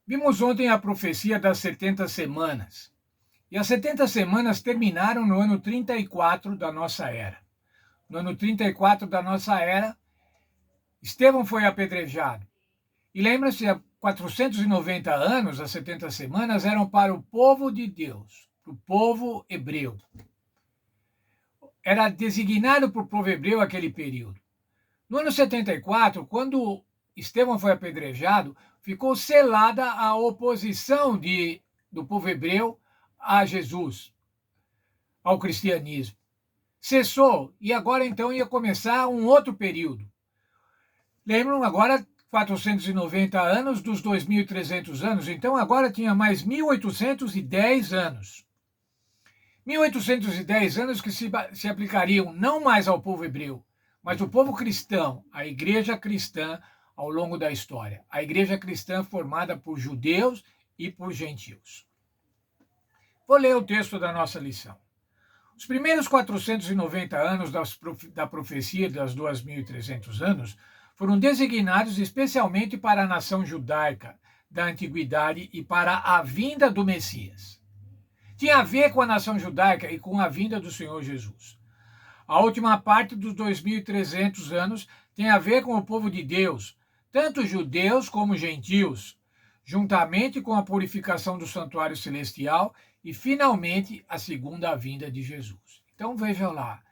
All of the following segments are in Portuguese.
Vimos ontem a profecia das 70 semanas. E as 70 semanas terminaram no ano 34 da nossa era. No ano 34 da nossa era, Estevão foi apedrejado. E lembra-se, há 490 anos, as 70 semanas eram para o povo de Deus, para o povo hebreu. Era designado para o povo hebreu aquele período. No ano 74, quando Estevão foi apedrejado, ficou selada a oposição do povo hebreu a Jesus, ao cristianismo. Cessou, e agora então ia começar um outro período. Lembram agora 490 anos dos 2.300 anos, então agora tinha mais 1.810 anos. 1.810 anos que se aplicariam não mais ao povo hebreu, mas ao povo cristão, a igreja cristã ao longo da história. A igreja cristã formada por judeus e por gentios. Vou ler o texto da nossa lição. Os primeiros 490 anos da profecia das 2.300 anos foram designados especialmente para a nação judaica da antiguidade e para a vinda do Messias. Tinha a ver com a nação judaica e com a vinda do Senhor Jesus. A última parte dos 2.300 anos tem a ver com o povo de Deus, tanto judeus como gentios, juntamente com a purificação do santuário celestial e, finalmente, a segunda vinda de Jesus. Então, vejam lá,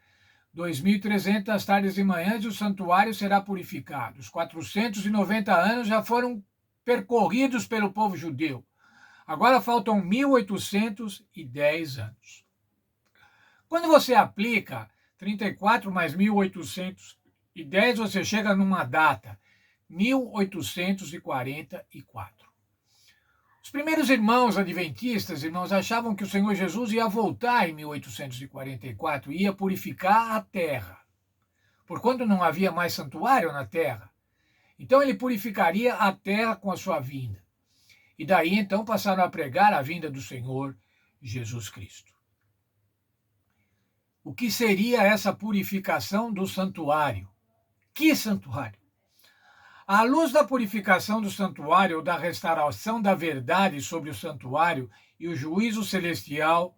2.300 tardes e manhãs e o santuário será purificado. Os 490 anos já foram percorridos pelo povo judeu. Agora faltam 1.810 anos. Quando você aplica 34 mais 1.810, você chega numa data, 1844. Os primeiros irmãos adventistas, achavam que o Senhor Jesus ia voltar em 1844 e ia purificar a terra, porquanto não havia mais santuário na terra. Então ele purificaria a terra com a sua vinda. E daí então passaram a pregar a vinda do Senhor Jesus Cristo. O que seria essa purificação do santuário? Que santuário? À luz da purificação do santuário ou da restauração da verdade sobre o santuário e o juízo celestial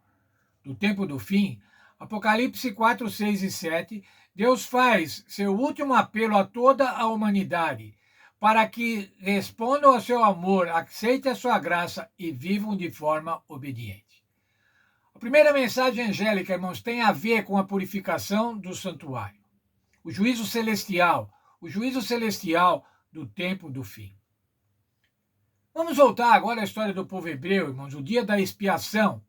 do tempo do fim, Apocalipse 4, 6 e 7, Deus faz seu último apelo a toda a humanidade para que respondam ao seu amor, aceitem a sua graça e vivam de forma obediente. A primeira mensagem angélica, irmãos, tem a ver com a purificação do santuário. O juízo celestial do tempo do fim. Vamos voltar agora à história do povo hebreu, irmãos, o dia da expiação.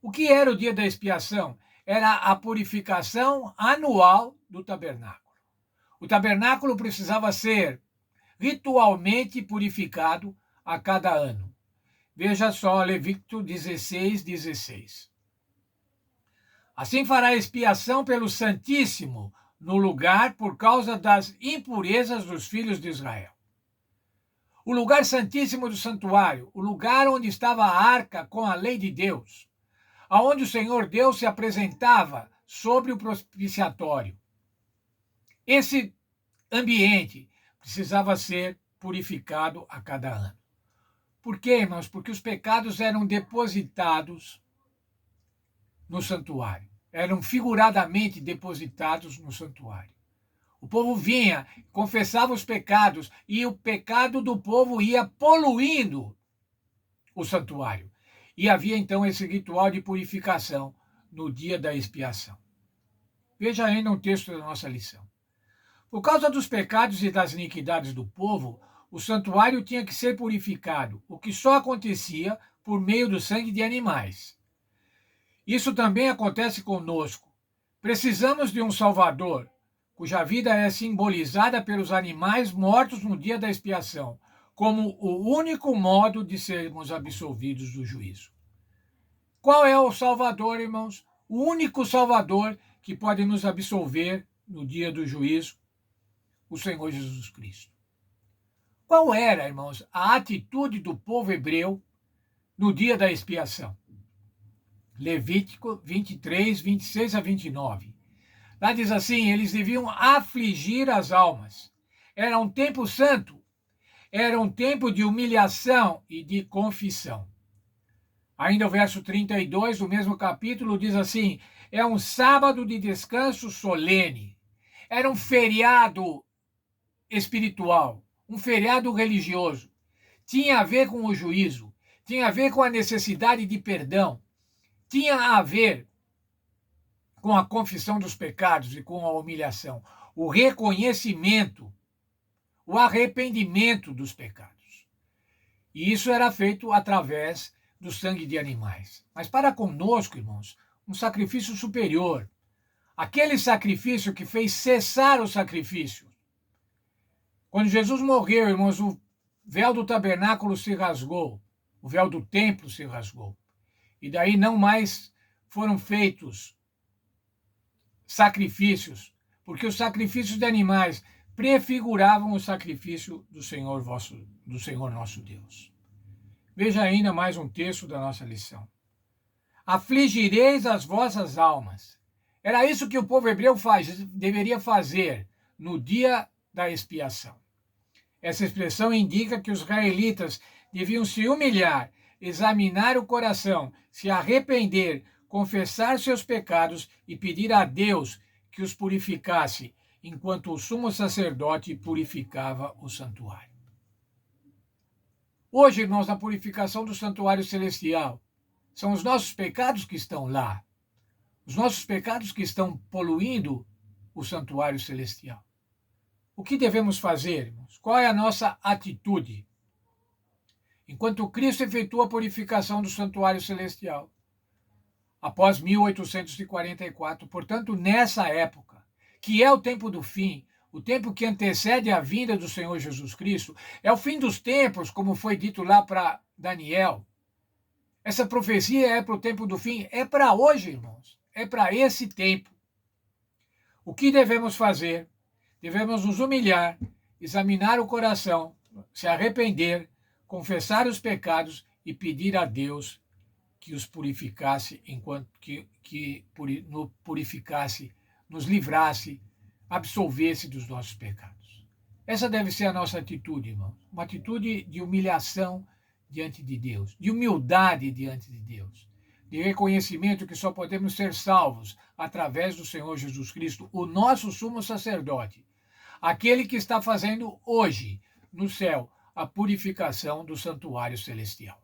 O que era o dia da expiação? Era a purificação anual do tabernáculo. O tabernáculo precisava ser ritualmente purificado a cada ano. Veja só, Levítico 16, 16. Assim fará expiação pelo Santíssimo no lugar por causa das impurezas dos filhos de Israel. O lugar santíssimo do santuário, o lugar onde estava a arca com a lei de Deus, aonde o Senhor Deus se apresentava sobre o propiciatório. Esse ambiente precisava ser purificado a cada ano. Por quê, irmãos? Porque os pecados eram depositados no santuário. Eram figuradamente depositados no santuário. O povo vinha, confessava os pecados, e o pecado do povo ia poluindo o santuário. E havia então esse ritual de purificação no dia da expiação. Veja ainda um texto da nossa lição. Por causa dos pecados e das iniquidades do povo, o santuário tinha que ser purificado, o que só acontecia por meio do sangue de animais. Isso também acontece conosco. Precisamos de um Salvador, cuja vida é simbolizada pelos animais mortos no dia da expiação, como o único modo de sermos absolvidos do juízo. Qual é o Salvador, irmãos? O único Salvador que pode nos absolver no dia do juízo? O Senhor Jesus Cristo. Qual era, irmãos, a atitude do povo hebreu no dia da expiação? Levítico 23, 26 a 29. Lá diz assim, eles deviam afligir as almas. Era um tempo santo. era um tempo de humilhação e de confissão. Ainda o verso 32 do mesmo capítulo diz assim: é um sábado de descanso solene. Era um feriado espiritual, um feriado religioso. Tinha a ver com o juízo, tinha a ver com a necessidade de perdão, tinha a ver com a confissão dos pecados e com a humilhação, o reconhecimento, o arrependimento dos pecados. E isso era feito através do sangue de animais. Mas para conosco, irmãos, um sacrifício superior. Aquele sacrifício que fez cessar o sacrifício. Quando Jesus morreu, irmãos, o véu do tabernáculo se rasgou, o véu do templo se rasgou. E daí não mais foram feitos sacrifícios, porque os sacrifícios de animais prefiguravam o sacrifício do Senhor nosso Deus. Veja ainda mais um texto da nossa lição. Afligireis as vossas almas. Era isso que o povo hebreu deveria fazer no dia da expiação. Essa expressão indica que os israelitas deviam se humilhar, examinar o coração, se arrepender, confessar seus pecados e pedir a Deus que os purificasse, enquanto o sumo sacerdote purificava o santuário. Hoje, irmãos, na purificação do santuário celestial, são os nossos pecados que estão lá. Os nossos pecados que estão poluindo o santuário celestial. O que devemos fazer, irmãos? Qual é a nossa atitude? Enquanto Cristo efetua a purificação do santuário celestial, após 1844, portanto, nessa época, que é o tempo do fim, o tempo que antecede a vinda do Senhor Jesus Cristo, é o fim dos tempos, como foi dito lá para Daniel. Essa profecia é para o tempo do fim, é para hoje, irmãos, é para esse tempo. O que devemos fazer? Devemos nos humilhar, examinar o coração, se arrepender, confessar os pecados e pedir a Deus que os purificasse, enquanto nos purificasse, nos livrasse, absolvesse dos nossos pecados. Essa deve ser a nossa atitude, irmãos. Uma atitude de humilhação diante de Deus, de humildade diante de Deus, de reconhecimento que só podemos ser salvos através do Senhor Jesus Cristo, o nosso sumo sacerdote, aquele que está fazendo hoje, no céu, a purificação do santuário celestial.